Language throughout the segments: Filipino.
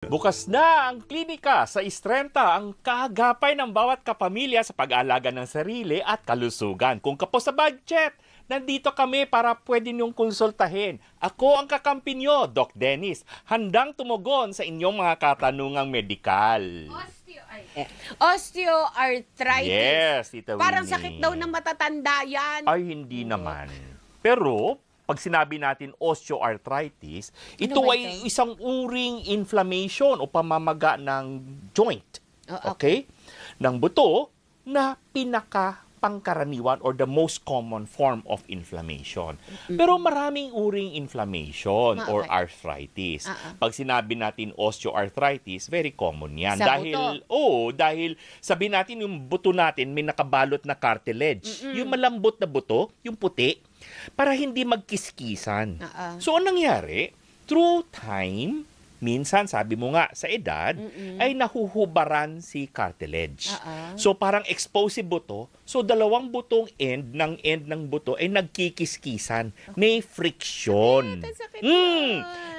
Bukas na ang klinika sa Istrenta, ang kaagapay ng bawat kapamilya sa pag-aalaga ng sarili at kalusugan. Kung kapos sa budget, nandito kami para pwede niyong konsultahin. Ako ang kakampi niyo, Doc Dennis, handang tumugon sa inyong mga katanungang medikal. Osteoarthritis. Yes, Tita Winnie. Parang sakit daw ng matatanda yan. Ay, hindi naman. Pero pag sinabi natin osteoarthritis, ito ba ay isang uring inflammation o pamamaga ng joint. Okay? Ng buto na pinaka-pangkaraniwan or the most common form of inflammation. Pero maraming uring inflammation or arthritis. Pag sinabi natin osteoarthritis, very common yan. Sa dahil sabi natin yung buto natin may nakabalot na cartilage. Yung malambot na buto, yung puti, para hindi magkiskisan. So, anong nangyari? Through time, minsan, sabi mo nga, sa edad, ay nahuhubaran si cartilage. So, parang exposed buto. So, dalawang butong end ng buto ay nagkikiskisan. May friction.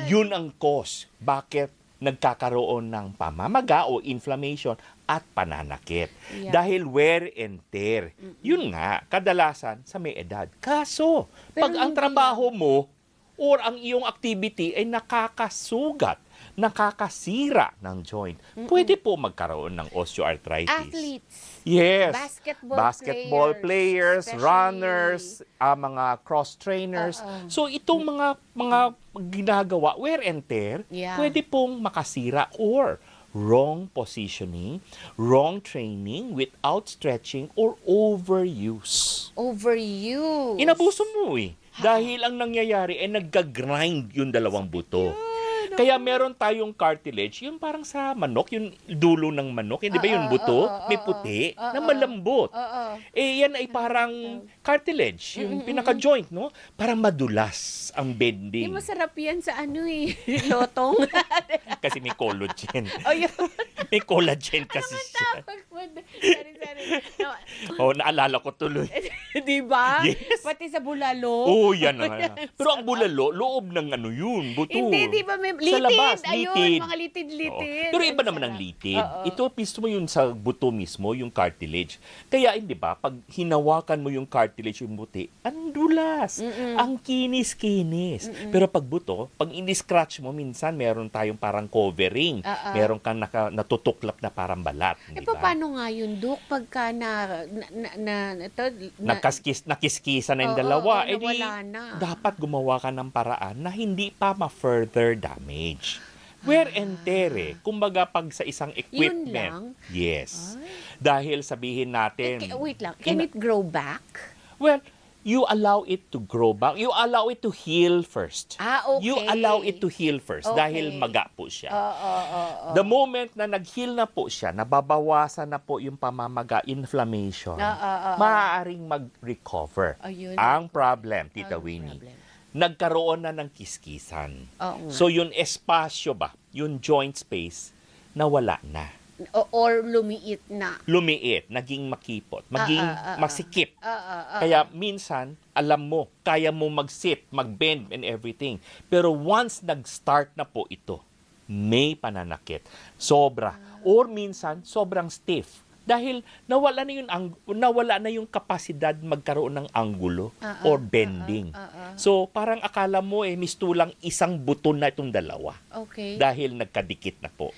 Yun ang cause. Bakit nagkakaroon ng pamamaga o inflammation at pananakit. Dahil wear and tear. Yun nga, kadalasan sa may edad. Kaso, pag ang trabaho mo or ang iyong activity ay nakakasugat, nakakasira ng joint, pwede po magkaroon ng osteoarthritis. Athletes. Yes. Basketball players, especially. runners, mga cross trainers. So itong mga ginagawa, wear and tear, pwede pong makasira or wrong positioning, wrong training without stretching or overuse. Overuse. Inabuso mo eh. Dahil ang nangyayari ay nagka-grind yung dalawang buto. Kaya meron tayong cartilage, yung parang sa manok, yung dulo ng manok, di ba yung buto, may puti, na malambot. Yan ay parang cartilage, yung pinaka-joint, no? Parang madulas ang bending. Di masarap yan sa lotong. Kasi may collagen. Yun. May collagen kasi siya. Sorry. Naalala ko tuloy. Di ba? Yes. Pati sa bulalo. Yan na nga. Pero ang bulalo, loob ng yun, buto. Hindi, di ba may litid? Sa labas, Ayun, litid. mga litid-litid. Pero iba naman ang litid. Ito mismo yun sa buto mismo, yung cartilage. Kaya, hindi ba, pag hinawakan mo yung cartilage, yung buti, ang dulas. Ang kinis-kinis. Pero pag buto, pag in-scratch mo, minsan meron tayong parang covering. Meron kang natutuklap na parang balat. Paano nga yun, Dok? Pagka nakiskisan na yung dalawa, nawala na. Dapat gumawa ka ng paraan na hindi pa ma-further damage. Wear and tear eh. Kumbaga pag sa isang equipment. Yun lang? Yes. Dahil sabihin natin. Wait lang, can it grow back? Well, you allow it to grow back. You allow it to heal first. Okay. You allow it to heal first dahil maga po siya. The moment na nag-heal na po siya, nababawasan na po yung pamamaga, inflammation, maaaring mag-recover. Ang problem, Tita Winnie, nagkaroon na ng kiskisan. So yung espasyo ba, yung joint space, nawala na. Or lumiit na. Lumiit, naging makipot, maging masikip. Kaya minsan, alam mo, kaya mo mag-sit, mag-bend and everything. Pero once nag-start na po ito, may pananakit. Sobra. Or minsan, sobrang stiff. Dahil nawala na yung kapasidad magkaroon ng anggulo or bending. So, parang akala mo mistulang isang buto na itong dalawa. Okay. Dahil nagkadikit na po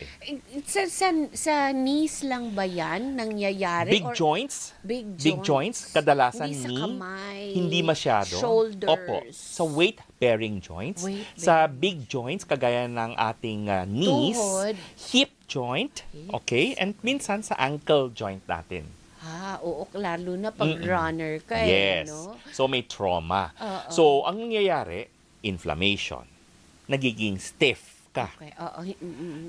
Sa knees lang ba yan nangyayari? Big joints? Big Big joints, kadalasan hindi knee. sa kamay, Hindi masyado. shoulders. Opo. Sa weight-bearing joints. Sa big joints, kagaya ng ating knees, tuhod, hip joint, okay? And minsan sa ankle joint natin. oo, lalo na pag runner ka Yes. no? So may trauma. So ang nangyayari, inflammation. Nagiging stiff ka. Okay,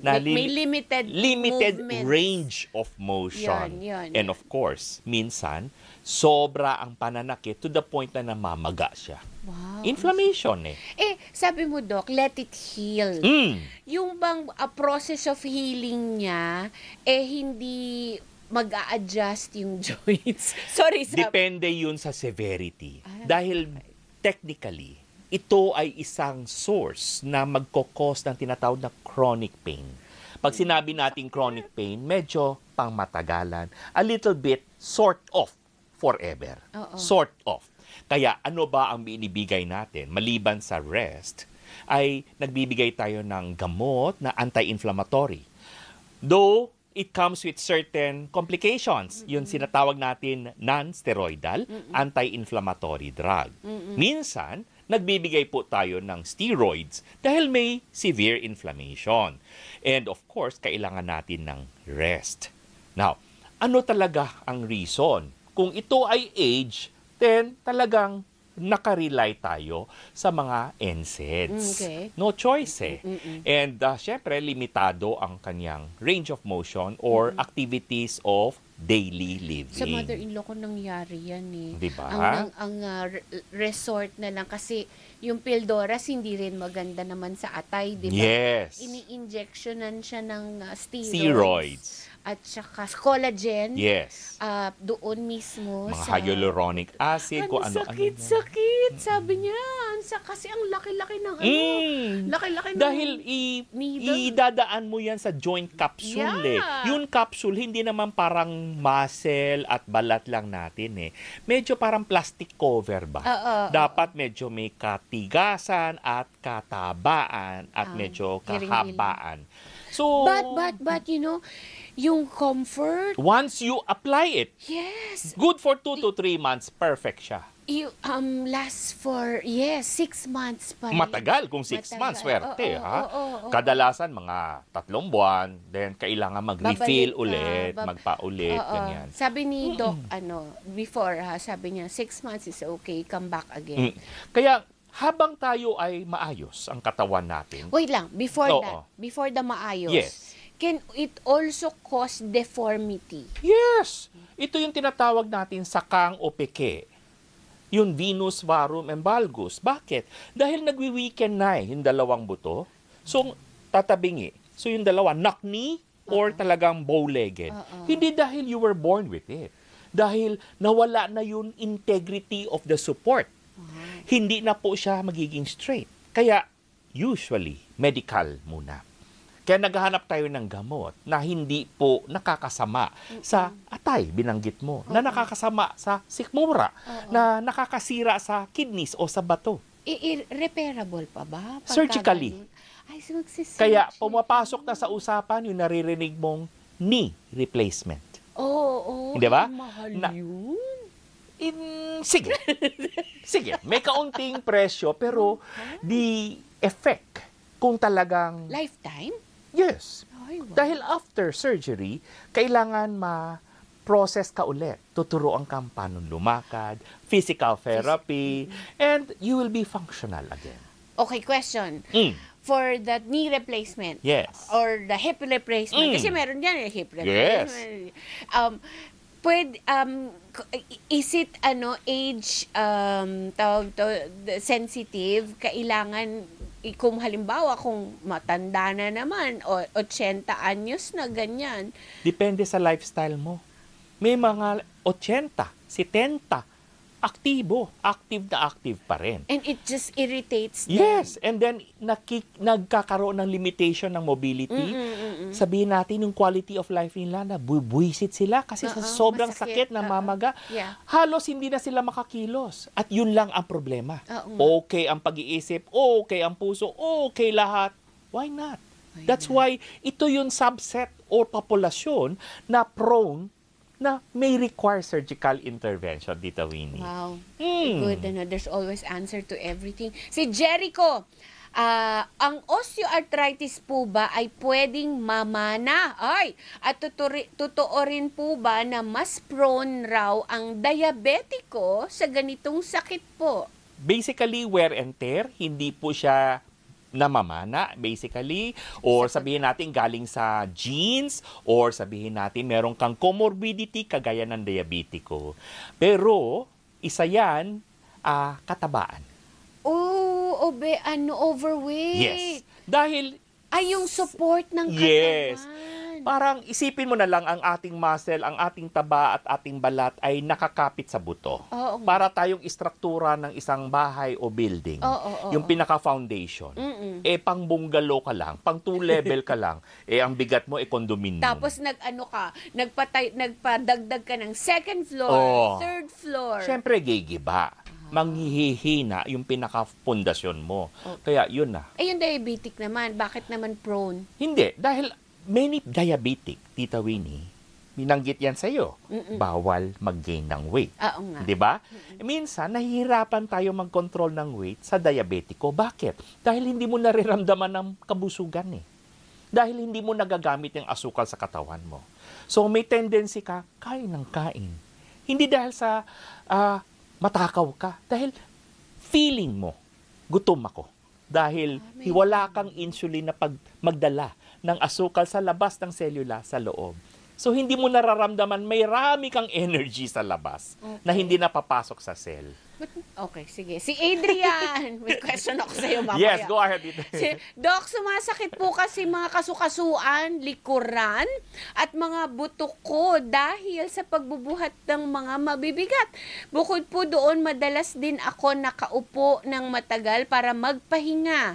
Na may limited movements. range of motion. Yun. And of course, minsan, sobra ang pananakit to the point na namamaga siya. Wow. Inflammation Sabi mo, Doc, let it heal. Yung bang process of healing niya, hindi mag-a-adjust yung joints? Sorry, Depende yun sa severity. Dahil technically, ito ay isang source na magkokos ng tinatawag na chronic pain. Pag sinabi nating chronic pain, medyo pangmatagalan. A little bit sort of forever. Sort of. Kaya ano ba ang binibigay natin maliban sa rest ay nagbibigay tayo ng gamot na anti-inflammatory. Though it comes with certain complications. Yun sinatawag natin non-steroidal anti-inflammatory drug. Minsan, nagbibigay po tayo ng steroids dahil may severe inflammation. And of course, kailangan natin ng rest. Now, ano talaga ang reason? Kung ito ay age, then talagang nakarely tayo sa mga NSAIDs. No choice eh. And syempre, limitado ang kanyang range of motion or activities of daily living. Sa mother-in-law ko nangyari yan eh. Diba? Ang resort na lang kasi yung Pildoras hindi rin maganda naman sa atay, di ba? Yes. Ini-injectionan siya ng Steroids. At saka collagen. Yes. Doon mismo Mga sa hyaluronic acid, kung ano-ano. Sakit. Sabi niya. Kasi ang laki-laki ng laki-laki ng dahil needle. idadaan mo yan sa joint capsule eh. Yung capsule, hindi naman parang muscle at balat lang natin eh. Medyo parang plastic cover ba? Dapat medyo may katigasan at katabaan at medyo kahabaan. So, but you know, yung comfort. Once you apply it, yes, good for 2 to 3 months, perfect siya. You last for 6 months pa rin. Matagal kung 6 months, swerte ha. Kadalasan mga 3 buwan, then kailangan mag-refill ulit, magpa-ulit, ganyan. Sabi ni Doc, before sabi niya 6 months is okay, come back again. Kaya habang tayo ay maayos ang katawan natin. Wait lang, before the maayos. Yes. Can it also cause deformity? Yes. Ito yung tinatawag natin sakang o peke. Yung venous, varum, and valgus. Bakit? Dahil nagwi-weaken na yung dalawang buto. So, tatabingi. So, yung dalawa, knock-knee or talagang bow-legged. Hindi dahil you were born with it. Dahil nawala na yung integrity of the support. Hindi na po siya magiging straight. Kaya, usually, medical muna. Kaya naghahanap tayo ng gamot na hindi po nakakasama sa atay, binanggit mo, na nakakasama sa sikmura, na nakakasira sa kidneys o sa bato. Repairable pa ba? Surgically. Ay, kaya pumapasok na sa usapan yung naririnig mong knee replacement. Hindi ba? Mahal yun. Sige. Sige. May kaunting presyo, pero the effect, kung talagang lifetime? Yes. Dahil after surgery, kailangan ma-process ka ulit. Tuturuan kang paano lumakad, physical therapy, and you will be functional again. Okay, question. For the knee replacement. Yes. Or the hip replacement. Kasi meron yan hip replacement. Yes. Is it age sensitive? Kailangan kung halimbawa kung matanda na naman o 80 anyos na ganyan. Depende sa lifestyle mo. May mga 80, 70 active na active pa rin. And it just irritates them. Yes, and then nagkakaroon ng limitation ng mobility. Sabihin natin yung quality of life nila na buwisit sila kasi sa sobrang sakit na mamaga. Halos hindi na sila makakilos. At yun lang ang problema. Okay ang pag-iisip, okay ang puso, okay lahat. Why not? That's why ito yung subset or populasyon na prone na may require surgical intervention, Tita Winnie. Wow. Good. There's always answer to everything. Si Jericho, ang osteoarthritis po ba ay pwedeng mamana? At totoo rin po ba na mas prone raw ang diabetiko sa ganitong sakit po? Basically, wear and tear, hindi po siya namamana, basically, or sabihin natin galing sa genes, or sabihin natin meron kang comorbidity kagaya ng diabetiko. Pero, isa yan, katabaan. Overweight. Yes. Dahil, yung support ng katawan. yes. Parang isipin mo na lang ang ating muscle, ang ating taba at ating balat ay nakakapit sa buto. Oo. Para tayong istruktura ng isang bahay o building. Oo. Yung pinaka-foundation. Pang bungalow ka lang, pang 2 level ka lang, ang bigat mo condominium. Tapos nagpadagdag ka ng second floor, third floor. Siyempre, gigiba. Manghihina yung pinaka-pundasyon mo. Kaya yun na. Yung diabetic naman, bakit naman prone? Hindi, dahil many diabetic, Tita Winnie, binanggit yan sa'yo, bawal mag-gain ng weight. Oo nga. Di ba? Minsan, nahihirapan tayo mag-control ng weight sa diabetiko. Bakit? Dahil hindi mo nariramdaman ng kabusugan eh. Dahil hindi mo nagagamit yung asukal sa katawan mo. So, may tendency ka, kain ng kain. Hindi dahil sa matakaw ka. Dahil feeling mo, gutom ako. Dahil wala kang insulin na magdala ng asukal sa labas ng selula sa loob. So, hindi mo nararamdaman, may rami kang energy sa labas na hindi napapasok sa cell. Okay, sige. Si Adrian, may question ako sa'yo mamaya. Yes, go ahead. Doc, sumasakit po kasi mga kasukasuan, likuran, at mga buto ko dahil sa pagbubuhat ng mga mabibigat. Bukod po doon, madalas din ako nakaupo ng matagal para magpahinga.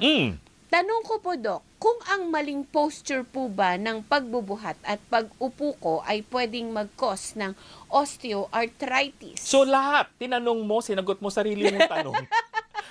Tanong ko po, Doc, kung ang maling posture po ba ng pagbubuhat at pag-upo ko ay pwedeng mag-cause ng osteoarthritis? So lahat, tinanong mo, sinagot mo sarili mong tanong.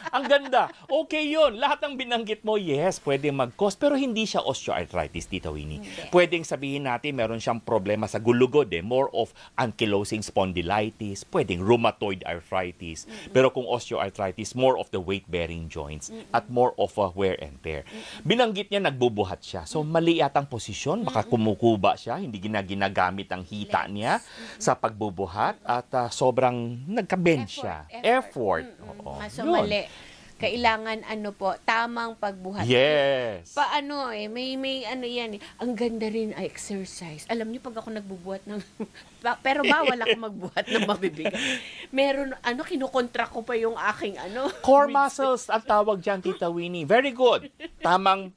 Ang ganda. Okay yun. Lahat ng binanggit mo, yes, pwede mag-cause. Pero hindi siya osteoarthritis, Tita Winnie. Pwedeng sabihin natin meron siyang problema sa gulugod. More of ankylosing spondylitis. Pwedeng rheumatoid arthritis. Pero kung osteoarthritis, more of the weight-bearing joints at more of a wear and tear. Binanggit niya, nagbubuhat siya. So, mali yatang posisyon. Baka kumukuba siya. Hindi ginagamit ang hita niya sa pagbubuhat. At sobrang nagka-bench siya. Effort. Oo. So, mali. Kailangan tamang pagbuhat. Yes. Paano may ano yan Ang ganda rin ay exercise. Alam niyo pag ako nagbubuhat ng pero bawal ako magbuhat ng mabibigat. Meron kinukontra ko pa yung aking core muscles ang tawag diyan, Tita Winnie. Very good. Tamang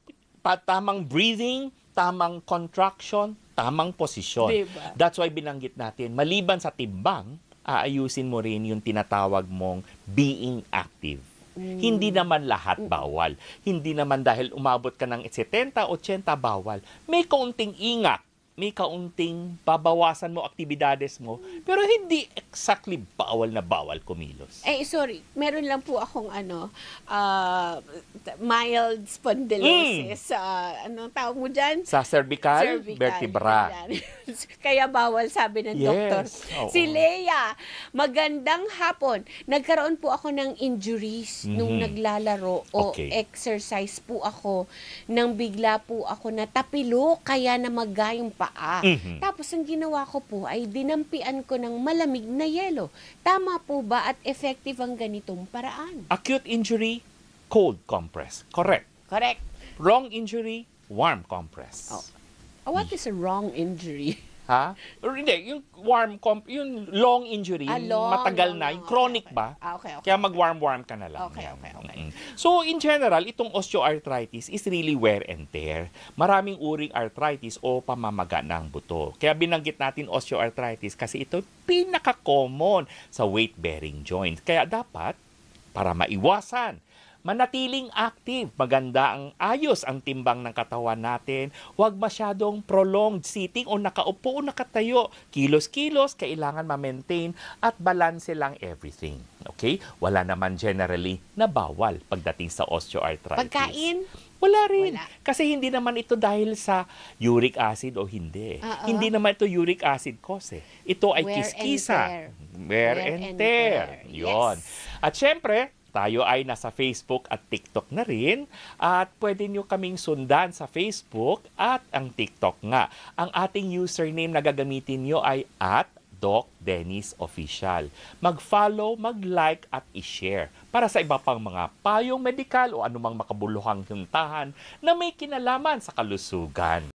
breathing, tamang contraction, tamang posisyon. Diba? That's why binanggit natin, maliban sa timbang, aayusin mo rin yung tinatawag mong being active. Hindi naman lahat bawal. Hindi naman dahil umabot ka ng 70, 80 bawal. May kaunting ingat. May kaunting babawasan mo aktibidades mo. Pero hindi exactly bawal na bawal kumilos. Sorry. Meron lang po akong mild spondylosis. Anong tawag mo dyan? Sa cervical vertebra. Kaya bawal, sabi ng doktor. Si Leia, magandang hapon. Nagkaroon po ako ng injuries nung naglalaro o exercise po ako nang bigla po ako natapilo kaya namaga yung paa. Tapos ang ginawa ko po ay dinampian ko ng malamig na yelo. Tama po ba at effective ang ganitong paraan? Acute injury, cold compress. Correct. Wrong injury, warm compress. What is a wrong injury? Ha? Or hindi, yung yung long injury, matagal na, yung chronic ba? Okay. Kaya mag-warm ka na lang. Okay. So, in general, itong osteoarthritis is really wear and tear. Maraming uring arthritis o pamamaga ng buto. Kaya binanggit natin osteoarthritis kasi ito pinaka-common sa weight-bearing joints. Kaya dapat, para maiwasan, manatiling active, maganda ang ayos ang timbang ng katawan natin. Huwag masyadong prolonged sitting o nakaupo o nakatayo. Kilos-kilos, kailangan ma-maintain at balanse lang everything. Okay? Wala naman generally na bawal pagdating sa osteoarthritis. Pagkain? Wala rin. Kasi hindi naman ito dahil sa uric acid o hindi. Hindi naman ito uric acid cause. Ito ay kiskisa. Wear and tear. Yun. At syempre, tayo ay nasa Facebook at TikTok na rin at pwede nyo kaming sundan sa Facebook at ang TikTok nga. Ang ating username na gagamitin nyo ay @DocDennisOfficial. Mag-follow, mag-like at i-share para sa iba pang mga payong medikal o anumang makabuluhang hintahan na may kinalaman sa kalusugan.